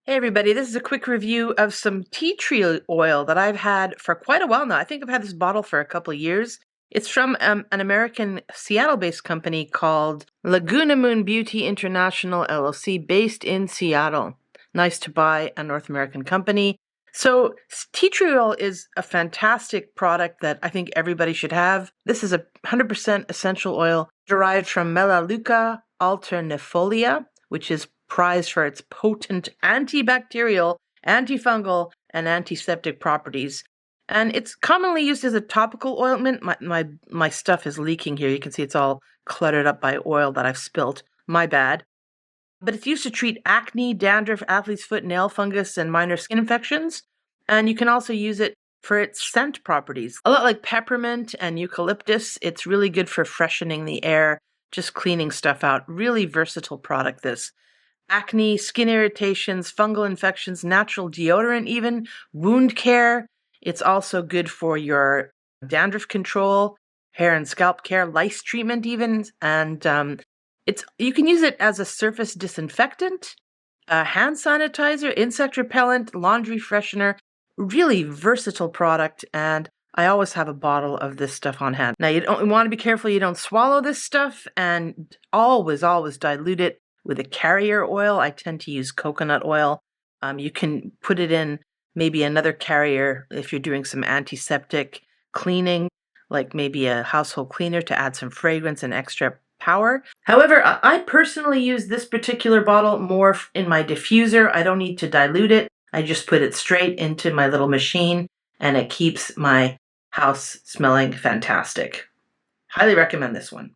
Hey everybody, this is a quick review of some tea tree oil that I've had for quite a while now. I think I've had this bottle for a couple of years. It's from an American Seattle-based company called Lagoona Moon Beauty International LLC, based in Seattle. Nice to buy, a North American company. So tea tree oil is a fantastic product that I think everybody should have. This is a 100% essential oil derived from Melaleuca alternifolia, which is prized for its potent antibacterial, antifungal, and antiseptic properties. And it's commonly used as a topical ointment. My stuff is leaking here. You can see it's all cluttered up by oil that I've spilt. My bad. But it's used to treat acne, dandruff, athlete's foot, nail fungus, and minor skin infections. And you can also use it for its scent properties. A lot like peppermint and eucalyptus, it's really good for freshening the air, just cleaning stuff out. Really versatile product, this. Acne, skin irritations, fungal infections, natural deodorant even, wound care. It's also good for your dandruff control, hair and scalp care, lice treatment even, and you can use it as a surface disinfectant, a hand sanitizer, insect repellent, laundry freshener. Really versatile product, and I always have a bottle of this stuff on hand. Now, you want to be careful you don't swallow this stuff, and always dilute it with a carrier oil. I tend to use coconut oil. You can put it in maybe another carrier if you're doing some antiseptic cleaning, like maybe a household cleaner to add some fragrance and extra power. However, I personally use this particular bottle more in my diffuser. I don't need to dilute it. I just put it straight into my little machine, and it keeps my house smelling fantastic. Highly recommend this one.